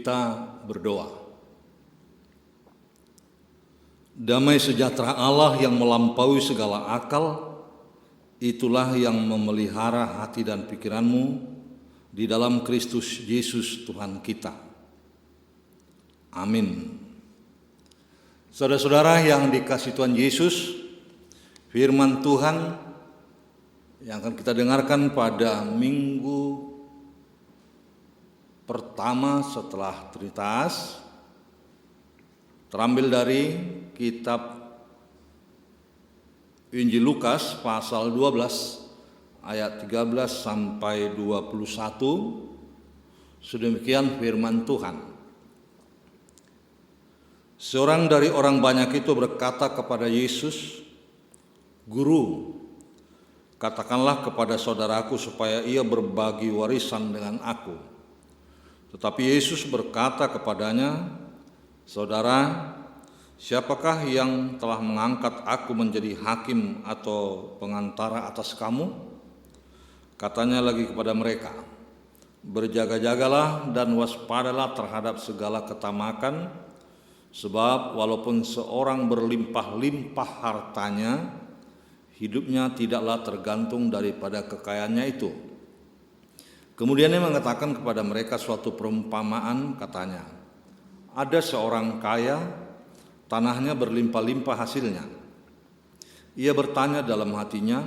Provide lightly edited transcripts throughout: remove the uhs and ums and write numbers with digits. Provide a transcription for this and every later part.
Kita berdoa. Damai sejahtera Allah yang melampaui segala akal, itulah yang memelihara hati dan pikiranmu di dalam Kristus Yesus Tuhan kita. Amin. Saudara-saudara yang dikasihi Tuhan Yesus, firman Tuhan yang akan kita dengarkan pada minggu pertama setelah Trinitas terambil dari kitab Injil Lukas pasal 12 ayat 13 sampai 21. Sedemikian firman Tuhan. Seorang dari orang banyak itu berkata kepada Yesus, "Guru, katakanlah kepada saudaraku supaya ia berbagi warisan dengan aku." Tetapi Yesus berkata kepadanya, "Saudara, siapakah yang telah mengangkat aku menjadi hakim atau pengantara atas kamu?" Katanya lagi kepada mereka, "Berjaga-jagalah dan waspadalah terhadap segala ketamakan, sebab walaupun seorang berlimpah-limpah hartanya, hidupnya tidaklah tergantung daripada kekayaannya itu." Kemudian dia mengatakan kepada mereka suatu perumpamaan, katanya, "Ada seorang kaya, tanahnya berlimpah-limpah hasilnya. Ia bertanya dalam hatinya,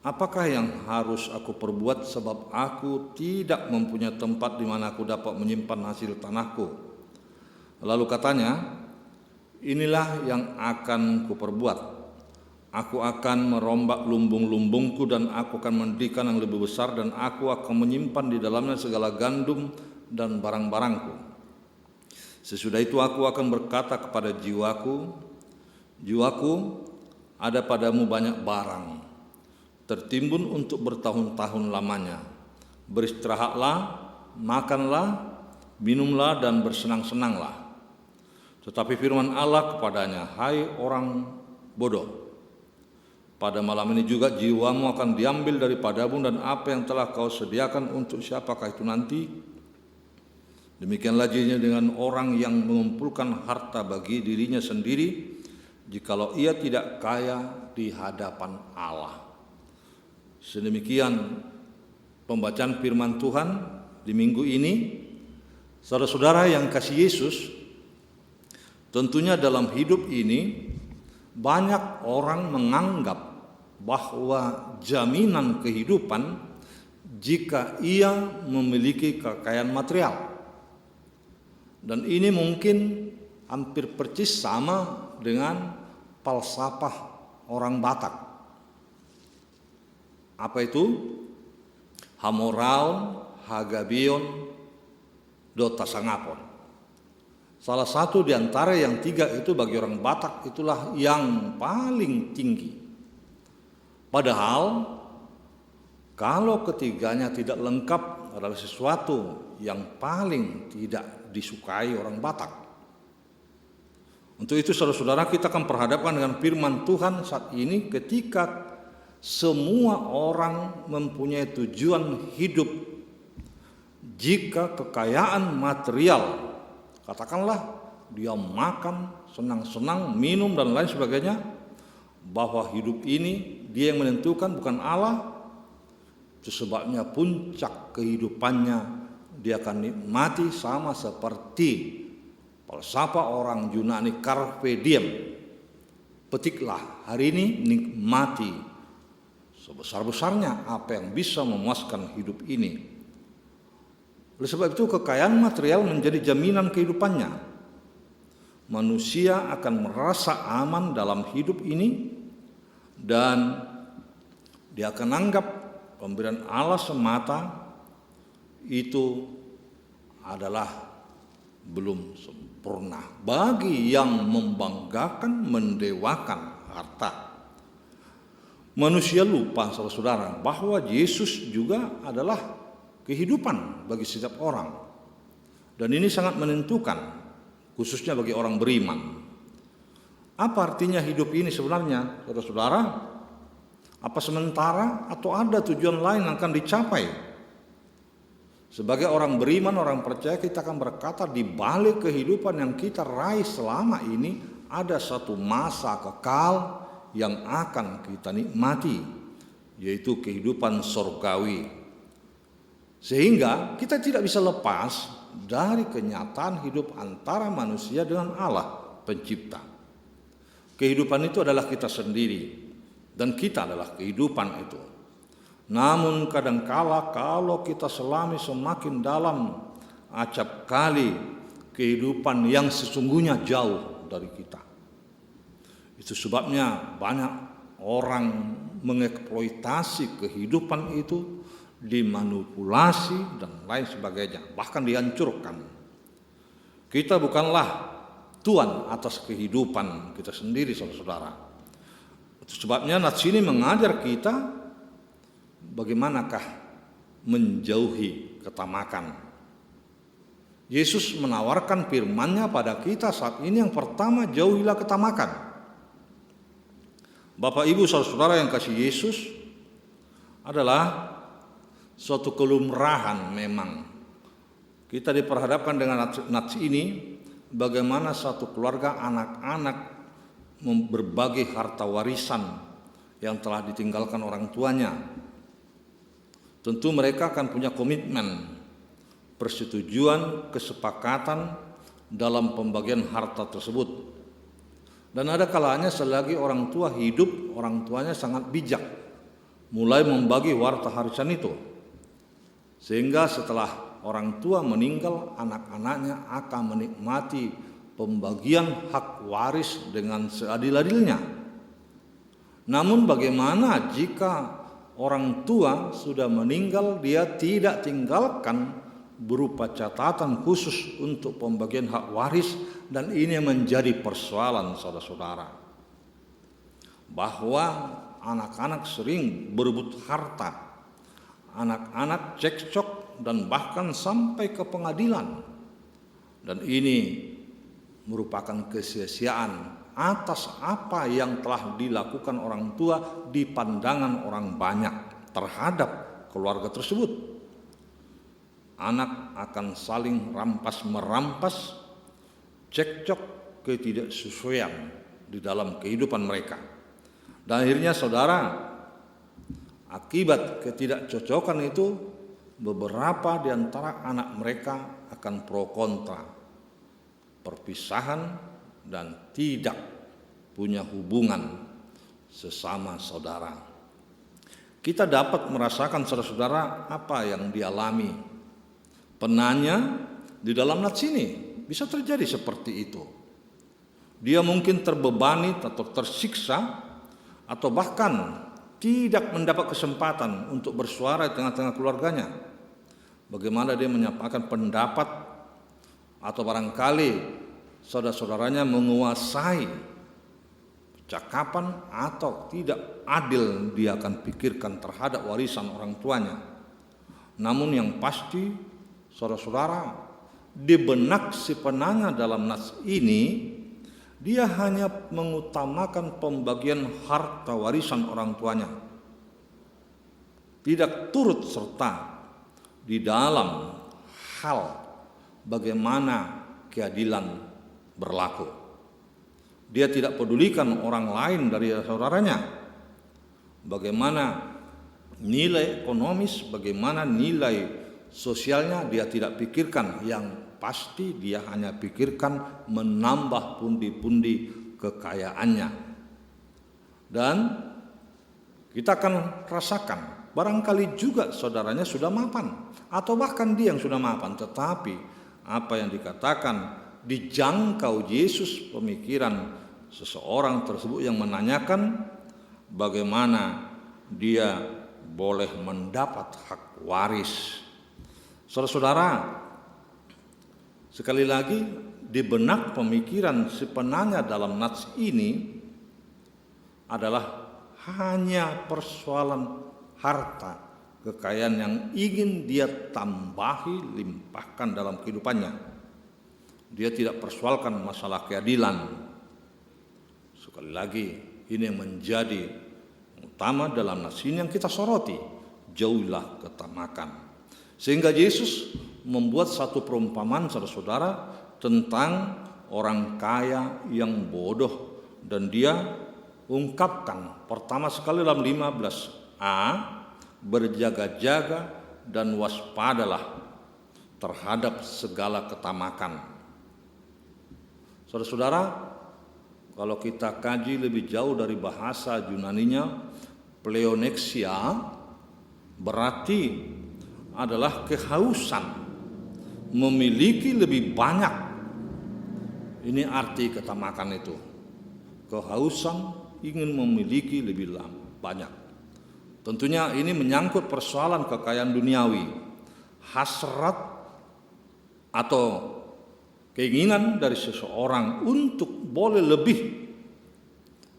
'Apakah yang harus aku perbuat sebab aku tidak mempunyai tempat di mana aku dapat menyimpan hasil tanahku?' Lalu katanya, 'Inilah yang akan kuperbuat. Aku akan merombak lumbung-lumbungku dan aku akan mendirikan yang lebih besar dan aku akan menyimpan di dalamnya segala gandum dan barang-barangku. Sesudah itu aku akan berkata kepada jiwaku, jiwaku, ada padamu banyak barang, tertimbun untuk bertahun-tahun lamanya. Beristirahatlah, makanlah, minumlah dan bersenang-senanglah.' Tetapi firman Allah kepadanya, 'Hai orang bodoh, pada malam ini juga jiwamu akan diambil daripadamu dan apa yang telah kau sediakan untuk siapakah itu nanti?' Demikianlah jadinya dengan orang yang mengumpulkan harta bagi dirinya sendiri, jikalau ia tidak kaya di hadapan Allah." Sedemikian pembacaan firman Tuhan di minggu ini. Saudara-saudara yang kasih Yesus, tentunya dalam hidup ini banyak orang menganggap bahwa jaminan kehidupan jika ia memiliki kekayaan material. Dan ini mungkin hampir persis sama dengan falsafah orang Batak. Apa itu? Hamoraon, hagabion, dotasangapon. Salah satu di antara yang tiga itu bagi orang Batak itulah yang paling tinggi. Padahal kalau ketiganya tidak lengkap adalah sesuatu yang paling tidak disukai orang Batak. Untuk itu saudara-saudara, kita akan perhadapkan dengan firman Tuhan saat ini ketika semua orang mempunyai tujuan hidup. Jika kekayaan material, katakanlah dia makan, senang-senang, minum dan lain sebagainya, bahwa hidup ini dia yang menentukan bukan Allah. Itu sebabnya puncak kehidupannya dia akan nikmati sama seperti falsafah orang Yunani, carpe diem. Petiklah hari ini, nikmati sebesar-besarnya apa yang bisa memuaskan hidup ini. Oleh sebab itu kekayaan material menjadi jaminan kehidupannya. Manusia akan merasa aman dalam hidup ini dan dia akan anggap pemberian Allah semata itu adalah belum sempurna bagi yang membanggakan, mendewakan harta. Manusia lupa, saudara-saudara, bahwa Yesus juga adalah kehidupan bagi setiap orang. Dan ini sangat menentukan, khususnya bagi orang beriman. Apa artinya hidup ini sebenarnya, saudara-saudara? Apa sementara atau ada tujuan lain yang akan dicapai? Sebagai orang beriman, orang percaya, kita akan berkata di balik kehidupan yang kita raih selama ini ada satu masa kekal yang akan kita nikmati, yaitu kehidupan surgawi. Sehingga kita tidak bisa lepas dari kenyataan hidup antara manusia dengan Allah pencipta. Kehidupan itu adalah kita sendiri dan kita adalah kehidupan itu. Namun kadangkala kalau kita selami semakin dalam, acap kali kehidupan yang sesungguhnya jauh dari kita. Itu sebabnya banyak orang mengeksploitasi kehidupan itu, dimanipulasi dan lain sebagainya, bahkan dihancurkan. Kita bukanlah tuan atas kehidupan kita sendiri, saudara-saudara. Itu sebabnya nats ini mengajar kita bagaimanakah menjauhi ketamakan. Yesus menawarkan firman-Nya pada kita saat ini. Yang pertama, jauhilah ketamakan. Bapak Ibu saudara-saudara yang kasih Yesus, adalah suatu kelumrahan memang. Kita diperhadapkan dengan nats ini, bagaimana satu keluarga anak-anak berbagi harta warisan yang telah ditinggalkan orang tuanya. Tentu mereka akan punya komitmen, persetujuan, kesepakatan dalam pembagian harta tersebut. Dan ada kalanya selagi orang tua hidup, orang tuanya sangat bijak, mulai membagi harta warisan itu. Sehingga setelah orang tua meninggal, anak-anaknya akan menikmati pembagian hak waris dengan seadil-adilnya. Namun bagaimana jika orang tua sudah meninggal, dia tidak tinggalkan berupa catatan khusus untuk pembagian hak waris, dan ini menjadi persoalan saudara-saudara. Bahwa anak-anak sering berebut harta, anak-anak cekcok dan bahkan sampai ke pengadilan. Dan ini merupakan kesia-siaan atas apa yang telah dilakukan orang tua di pandangan orang banyak terhadap keluarga tersebut. Anak akan saling rampas-merampas, cekcok ketidaksesuaian di dalam kehidupan mereka. Dan akhirnya saudara, akibat ketidakcocokan itu, beberapa di antara anak mereka akan pro kontra, perpisahan, dan tidak punya hubungan sesama saudara. Kita dapat merasakan saudara-saudara apa yang dialami penanya di dalam nats ini. Bisa terjadi seperti itu. Dia mungkin terbebani atau tersiksa, atau bahkan tidak mendapat kesempatan untuk bersuara di tengah-tengah keluarganya. Bagaimana dia menyampaikan pendapat, atau barangkali saudara-saudaranya menguasai cakapan, atau tidak adil dia akan pikirkan terhadap warisan orang tuanya. Namun yang pasti saudara-saudara, di benak si penanya dalam nats ini, dia hanya mengutamakan pembagian harta warisan orang tuanya, tidak turut serta di dalam hal bagaimana keadilan berlaku. Dia tidak pedulikan orang lain dari saudaranya, bagaimana nilai ekonomis, bagaimana nilai sosialnya, dia tidak pikirkan. Yang pasti dia hanya pikirkan menambah pundi-pundi kekayaannya. Dan kita akan rasakan barangkali juga saudaranya sudah mapan, atau bahkan dia yang sudah mapan, tetapi apa yang dikatakan dijangkau Yesus pemikiran seseorang tersebut yang menanyakan bagaimana dia boleh mendapat hak waris. Saudara-saudara, sekali lagi di benak pemikiran si penanya dalam nats ini adalah hanya persoalan harta, kekayaan yang ingin dia tambahi, limpahkan dalam kehidupannya. Dia tidak persoalkan masalah keadilan. Sekali lagi, ini yang menjadi utama dalam nats ini yang kita soroti. Jauhilah ketamakan. Sehingga Yesus membuat satu perumpamaan saudara-saudara tentang orang kaya yang bodoh, dan dia ungkapkan pertama sekali dalam 15a, berjaga-jaga dan waspadalah terhadap segala ketamakan. Saudara-saudara, kalau kita kaji lebih jauh dari bahasa Yunaninya, pleonexia berarti adalah kehausan, memiliki lebih banyak. Ini arti ketamakan itu. Kehausan ingin memiliki lebih banyak. Tentunya ini menyangkut persoalan kekayaan duniawi, hasrat atau keinginan dari seseorang untuk boleh lebih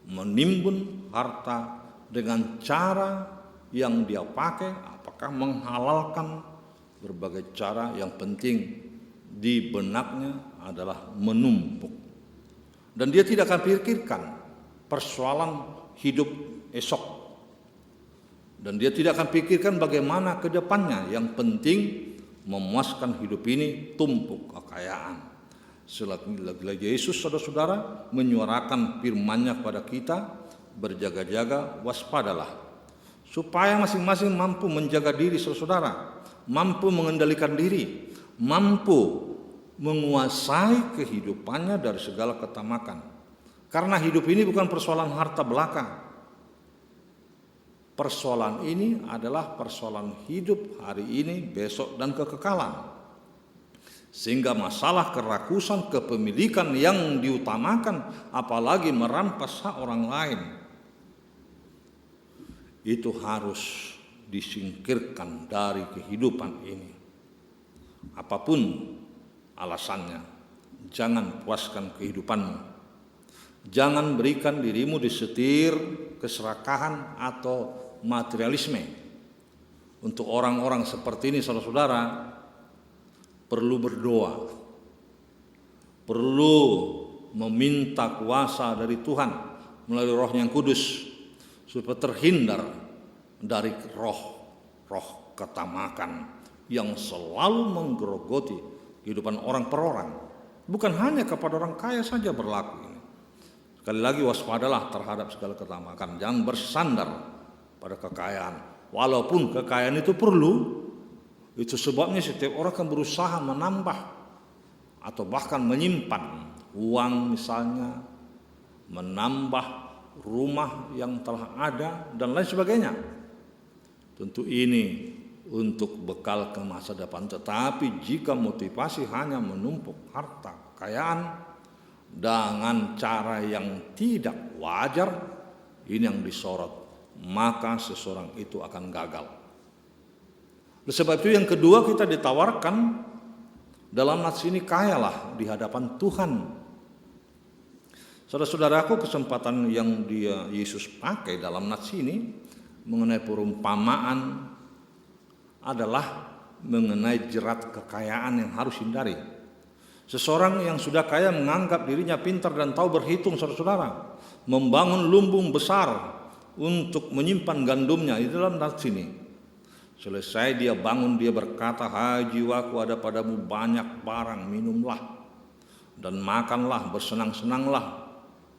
menimbun harta dengan cara yang dia pakai, apakah menghalalkan berbagai cara. Yang penting di benaknya adalah menumpuk, dan dia tidak akan pikirkan persoalan hidup esok, dan dia tidak akan pikirkan bagaimana ke depannya. Yang penting memuaskan hidup ini, tumpuk kekayaan. Selagi Yesus saudara-saudara menyuarakan firman-Nya kepada kita, berjaga-jaga, waspadalah, supaya masing-masing mampu menjaga diri saudara-saudara, mampu mengendalikan diri, mampu menguasai kehidupannya dari segala ketamakan. Karena hidup ini bukan persoalan harta belaka. Persoalan ini adalah persoalan hidup hari ini, besok, dan kekekalan. Sehingga masalah kerakusan kepemilikan yang diutamakan, apalagi merampas hak orang lain, itu harus disingkirkan dari kehidupan ini. Apapun alasannya, jangan puaskan kehidupanmu. Jangan berikan dirimu disetir keserakahan atau materialisme. Untuk orang-orang seperti ini saudara-saudara, perlu berdoa, perlu meminta kuasa dari Tuhan melalui Roh yang Kudus, supaya terhindar dari roh ketamakan yang selalu menggerogoti kehidupan orang per orang. Bukan hanya kepada orang kaya saja berlaku ini. Sekali lagi, waspadalah terhadap segala ketamakan. Jangan bersandar pada kekayaan. Walaupun kekayaan itu perlu, itu sebabnya setiap orang akan berusaha menambah atau bahkan menyimpan uang misalnya, menambah rumah yang telah ada, dan lain sebagainya. Tentu ini untuk bekal ke masa depan. Tetapi jika motivasi hanya menumpuk harta kekayaan dengan cara yang tidak wajar, ini yang disorot, maka seseorang itu akan gagal. Sebab itu yang kedua kita ditawarkan dalam nats ini, kayalah di hadapan Tuhan. Saudara-saudaraku, kesempatan yang Yesus pakai dalam nats ini mengenai perumpamaan adalah mengenai jerat kekayaan yang harus hindari. Seseorang yang sudah kaya menganggap dirinya pintar dan tahu berhitung, saudara-saudara, membangun lumbung besar untuk menyimpan gandumnya. Di dalam nats ini, selesai dia bangun, dia berkata, "Hai jiwaku, ada padamu banyak barang, minumlah dan makanlah, bersenang-senanglah,"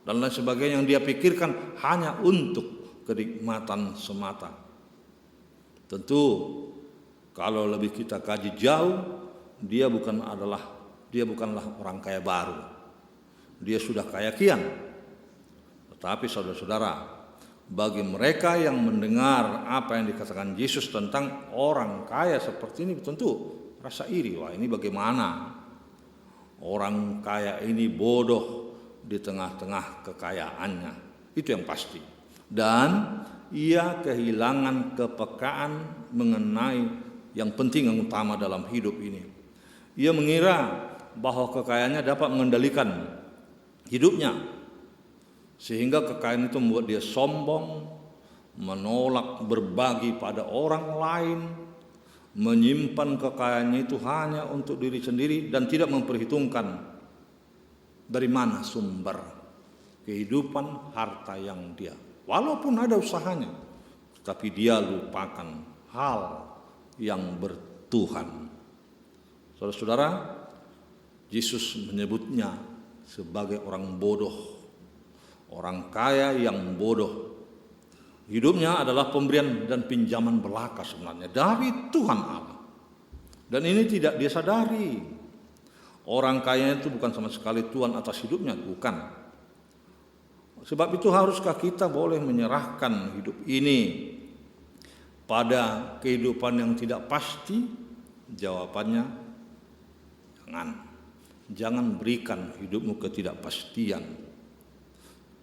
dan lain sebagainya, yang dia pikirkan hanya untuk kenikmatan semata. Tentu kalau lebih kita kaji jauh, dia bukanlah orang kaya baru. Dia sudah kaya kian. Tetapi saudara-saudara, bagi mereka yang mendengar apa yang dikatakan Yesus tentang orang kaya seperti ini, tentu rasa iri. Wah, ini bagaimana orang kaya ini bodoh di tengah-tengah kekayaannya. Itu yang pasti. Dan ia kehilangan kepekaan mengenai yang penting, yang utama dalam hidup ini. Ia mengira bahwa kekayaannya dapat mengendalikan hidupnya, sehingga kekayaan itu membuat dia sombong, menolak berbagi pada orang lain, menyimpan kekayaannya itu hanya untuk diri sendiri, dan tidak memperhitungkan dari mana sumber kehidupan harta yang dia, walaupun ada usahanya, tapi dia lupakan hal yang Tuhan. Saudara-saudara, Yesus menyebutnya sebagai orang bodoh, orang kaya yang bodoh. Hidupnya adalah pemberian dan pinjaman belaka sebenarnya dari Tuhan Allah. Dan ini tidak dia sadari. Orang kaya itu bukan sama sekali Tuhan atas hidupnya, bukan. Sebab itu haruskah kita boleh menyerahkan hidup ini pada kehidupan yang tidak pasti? Jawabannya, jangan. Jangan berikan hidupmu ketidakpastian.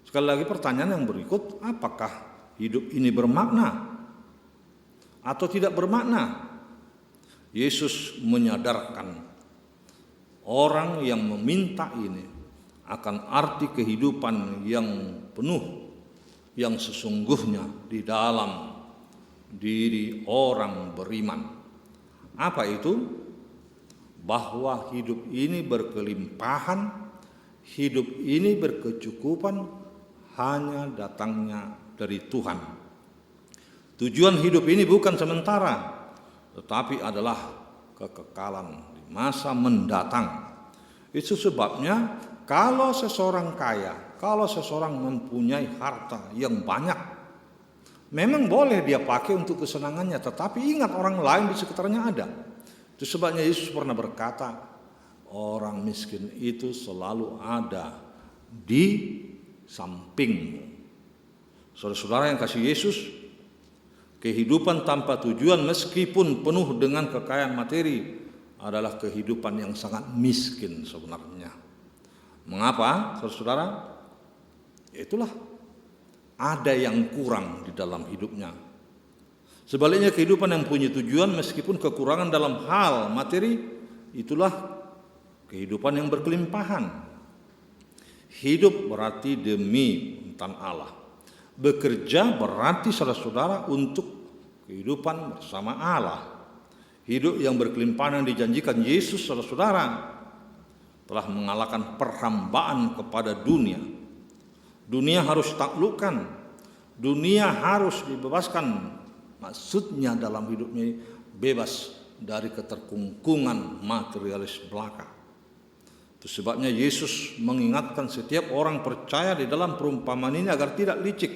Sekali lagi pertanyaan yang berikut, apakah hidup ini bermakna atau tidak bermakna? Yesus menyadarkan orang yang meminta ini akan arti kehidupan yang penuh, yang sesungguhnya di dalam diri orang beriman. Apa itu? Bahwa hidup ini berkelimpahan, hidup ini berkecukupan hanya datangnya dari Tuhan. Tujuan hidup ini bukan sementara, tetapi adalah kekekalan di masa mendatang. Itu sebabnya kalau seseorang kaya, kalau seseorang mempunyai harta yang banyak, memang boleh dia pakai untuk kesenangannya, tetapi ingat orang lain di sekitarnya ada. Itu sebabnya Yesus pernah berkata, orang miskin itu selalu ada di sampingmu. Saudara-saudara yang kasih Yesus, kehidupan tanpa tujuan meskipun penuh dengan kekayaan materi adalah kehidupan yang sangat miskin sebenarnya. Mengapa, saudara-saudara? Itulah ada yang kurang di dalam hidupnya. Sebaliknya kehidupan yang punya tujuan meskipun kekurangan dalam hal materi, itulah kehidupan yang berkelimpahan. Hidup berarti demi tentang Allah. Bekerja berarti saudara-saudara untuk kehidupan bersama Allah. Hidup yang berkelimpahan yang dijanjikan Yesus, saudara-saudara, telah mengalahkan perhambaan kepada dunia. Dunia harus taklukkan, dunia harus dibebaskan. Maksudnya dalam hidupnya bebas dari keterkungkungan materialis belaka. Itu sebabnya Yesus mengingatkan setiap orang percaya di dalam perumpamaan ini agar tidak licik,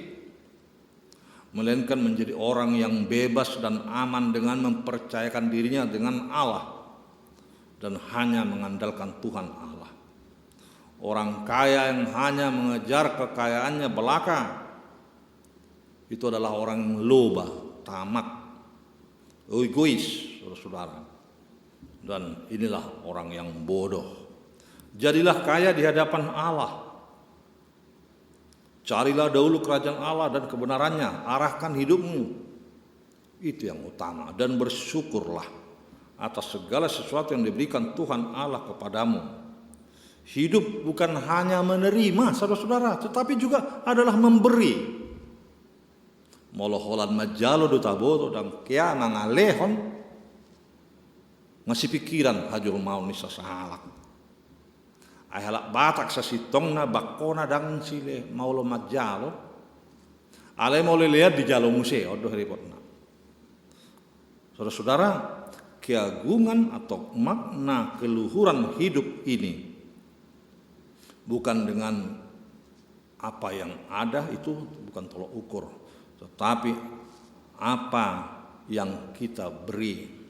melainkan menjadi orang yang bebas dan aman dengan mempercayakan dirinya dengan Allah dan hanya mengandalkan Tuhan Allah. Orang kaya yang hanya mengejar kekayaannya belaka itu adalah orang yang loba, tamak, egois, saudara-saudara. Dan inilah orang yang bodoh. Jadilah kaya di hadapan Allah. Carilah dahulu kerajaan Allah dan kebenarannya. Arahkan hidupmu. Itu yang utama. Dan bersyukurlah atas segala sesuatu yang diberikan Tuhan Allah kepadamu. Hidup bukan hanya menerima, saudara-saudara, tetapi juga adalah memberi. Moloholan majalo do taboto dan kia nangalehon masih pikiran hajur mau nisa sahalak ahalak batak sa sitongna bakona dan sile maulo majalo ale mau lihat di jalo museo odoh repotna. Saudara-saudara, keagungan atau makna keluhuran hidup ini bukan dengan apa yang ada, itu bukan tolok ukur, tetapi apa yang kita beri.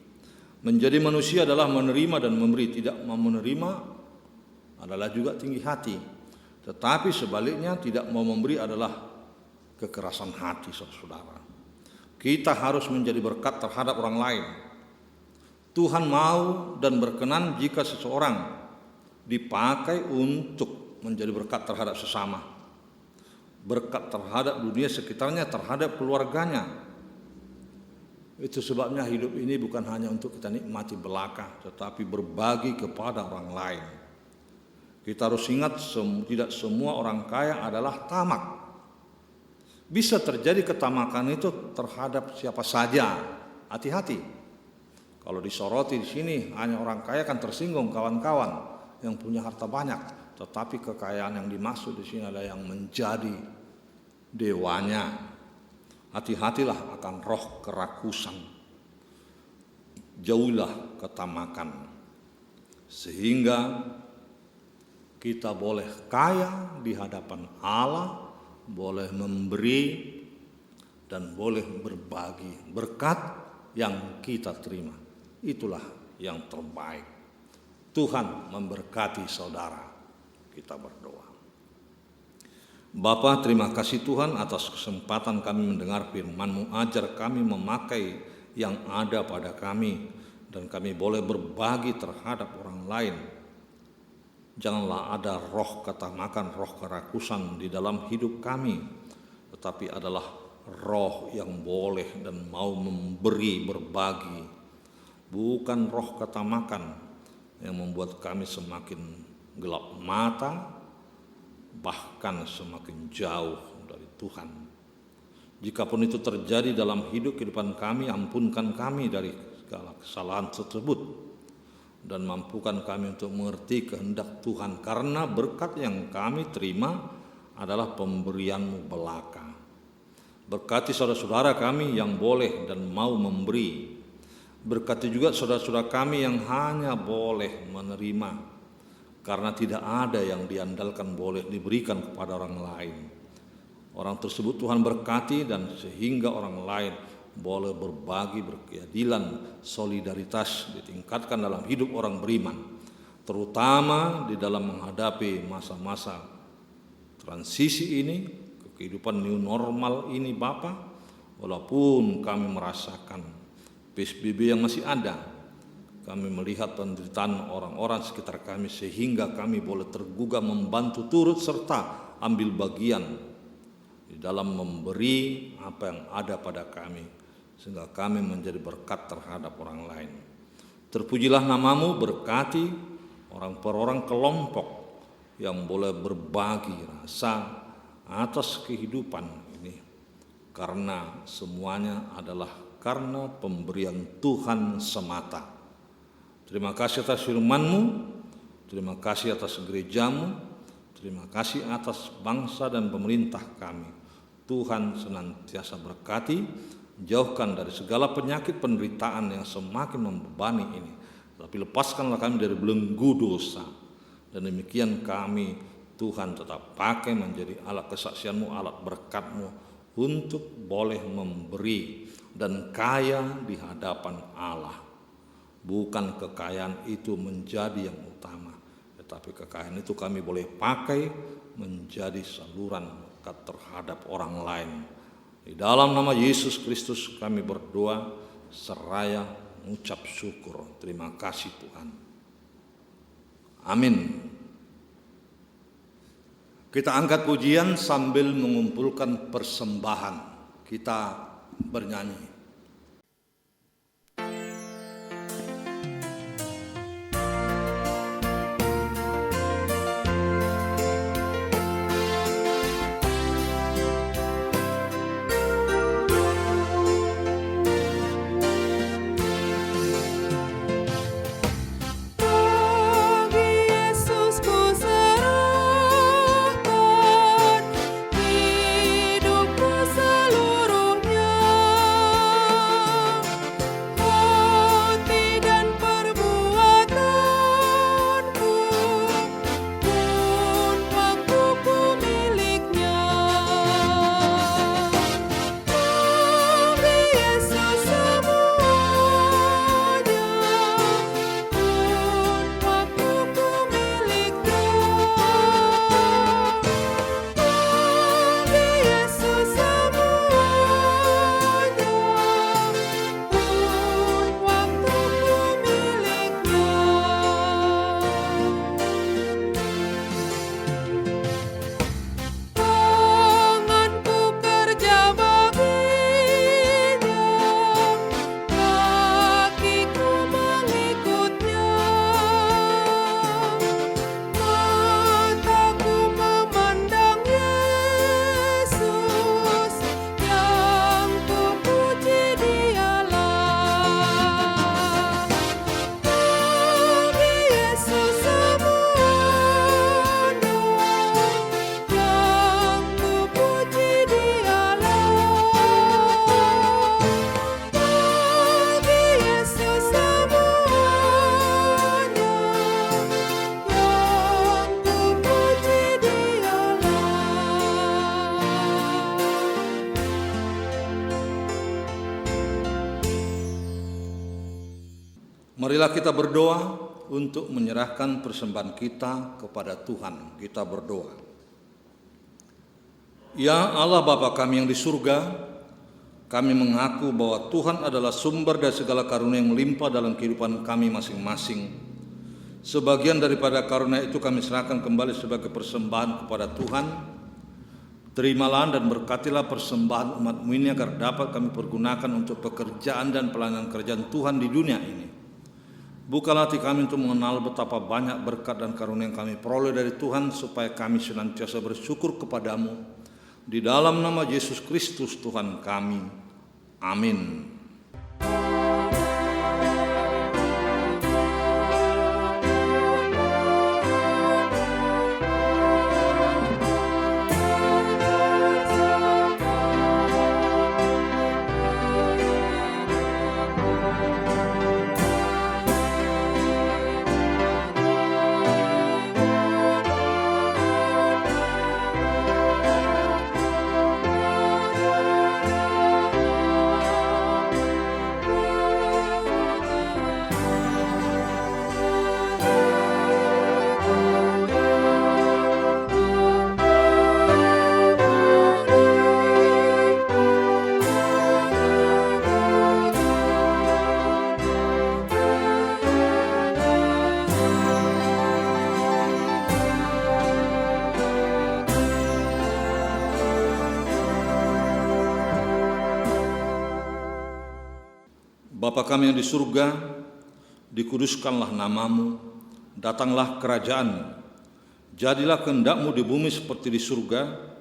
Menjadi manusia adalah menerima dan memberi. Tidak mau menerima adalah juga tinggi hati. Tetapi sebaliknya tidak mau memberi adalah kekerasan hati, saudara. Kita harus menjadi berkat terhadap orang lain. Tuhan mau dan berkenan jika seseorang dipakai untuk menjadi berkat terhadap sesama, berkat terhadap dunia sekitarnya, terhadap keluarganya. Itu sebabnya hidup ini bukan hanya untuk kita nikmati belaka, tetapi berbagi kepada orang lain. Kita harus ingat tidak semua orang kaya adalah tamak. Bisa terjadi ketamakan itu terhadap siapa saja. Hati-hati. Kalau disoroti di sini hanya orang kaya kan tersinggung kawan-kawan yang punya harta banyak. Tetapi kekayaan yang dimaksud di sini adalah yang menjadi dewanya. Hati-hatilah akan roh kerakusan. jauhilah ketamakan, sehingga kita boleh kaya di hadapan Allah, boleh memberi, dan boleh berbagi berkat yang kita terima. Itulah yang terbaik. Tuhan memberkati saudara. Kita berdoa. Bapa, terima kasih Tuhan atas kesempatan kami mendengar firman-Mu. Ajar kami memakai yang ada pada kami, dan kami boleh berbagi terhadap orang lain. Janganlah ada roh ketamakan, roh kerakusan di dalam hidup kami, tetapi adalah roh yang boleh dan mau memberi, berbagi. Bukan roh ketamakan yang membuat kami semakin gelap mata, bahkan semakin jauh dari Tuhan. Jikapun itu terjadi dalam kehidupan kami, ampunkan kami dari segala kesalahan tersebut, dan mampukan kami untuk mengerti kehendak Tuhan, karena berkat yang kami terima adalah pemberian-Mu belaka. Berkati saudara-saudara kami yang boleh dan mau memberi. Berkati juga saudara-saudara kami yang hanya boleh menerima, karena tidak ada yang diandalkan boleh diberikan kepada orang lain. Orang tersebut Tuhan berkati, dan sehingga orang lain boleh berbagi, berkeadilan, solidaritas ditingkatkan dalam hidup orang beriman, terutama di dalam menghadapi masa-masa transisi ini, kehidupan new normal ini Bapa. Walaupun kami merasakan PSBB yang masih ada, kami melihat penderitaan orang-orang sekitar kami, sehingga kami boleh tergugah membantu turut serta ambil bagian di dalam memberi apa yang ada pada kami, sehingga kami menjadi berkat terhadap orang lain. Terpujilah nama-Mu, berkati orang per orang kelompok yang boleh berbagi rasa atas kehidupan ini, karena semuanya adalah karena pemberian Tuhan semata. Terima kasih atas firman-Mu, terima kasih atas gereja-Mu, terima kasih atas bangsa dan pemerintah kami. Tuhan senantiasa berkati, jauhkan dari segala penyakit penderitaan yang semakin membebani ini, tapi lepaskanlah kami dari belenggu dosa. Dan demikian kami, Tuhan, tetap pakai menjadi alat kesaksian-Mu, alat berkat-Mu, untuk boleh memberi dan kaya di hadapan Allah. Bukan kekayaan itu menjadi yang utama, tetapi kekayaan itu kami boleh pakai menjadi saluran berkat terhadap orang lain. Di dalam nama Yesus Kristus kami berdoa seraya mengucap syukur. Terima kasih Tuhan. Amin. Kita angkat pujian sambil mengumpulkan persembahan. Kita bernyanyi. Hidupku seluruhnya Marilah kita berdoa untuk menyerahkan persembahan kita kepada Tuhan. Kita berdoa. Ya Allah Bapa kami yang di surga, kami mengaku bahwa Tuhan adalah sumber dari segala karunia yang melimpah dalam kehidupan kami masing-masing. Sebagian daripada karunia itu kami serahkan kembali sebagai persembahan kepada Tuhan. Terimalah dan berkatilah persembahan umat-Mu ini agar dapat kami pergunakan untuk pekerjaan dan pelayanan kerjaan Tuhan di dunia ini. Bukalah hati kami untuk mengenal betapa banyak berkat dan karunia yang kami peroleh dari Tuhan, supaya kami senantiasa bersyukur kepadamu. Di dalam nama Yesus Kristus Tuhan kami. Amin. Bapa kami yang di surga, dikuduskanlah nama-Mu, datanglah kerajaan-Mu. Jadilah kehendak-Mu di bumi seperti di surga.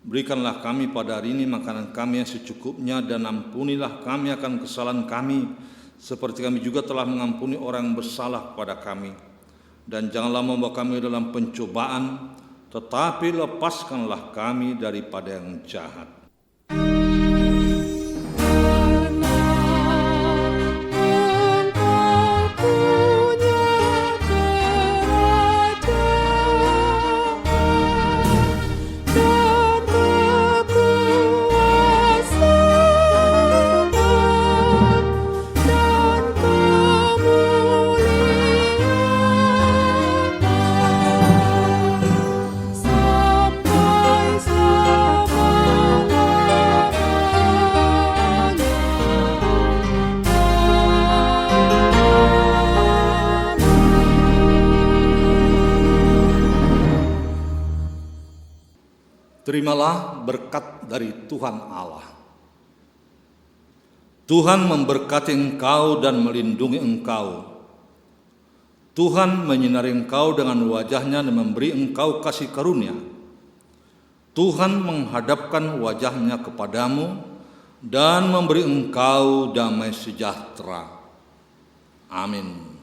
Berikanlah kami pada hari ini makanan kami yang secukupnya, dan ampunilah kami akan kesalahan kami, seperti kami juga telah mengampuni orang yang bersalah kepada kami. Dan janganlah membawa kami dalam pencobaan, tetapi lepaskanlah kami daripada yang jahat. Terimalah berkat dari Tuhan Allah. Tuhan memberkati engkau dan melindungi engkau. Tuhan menyinari engkau dengan wajah-Nya dan memberi engkau kasih karunia. Tuhan menghadapkan wajah-Nya kepadamu dan memberi engkau damai sejahtera. Amin.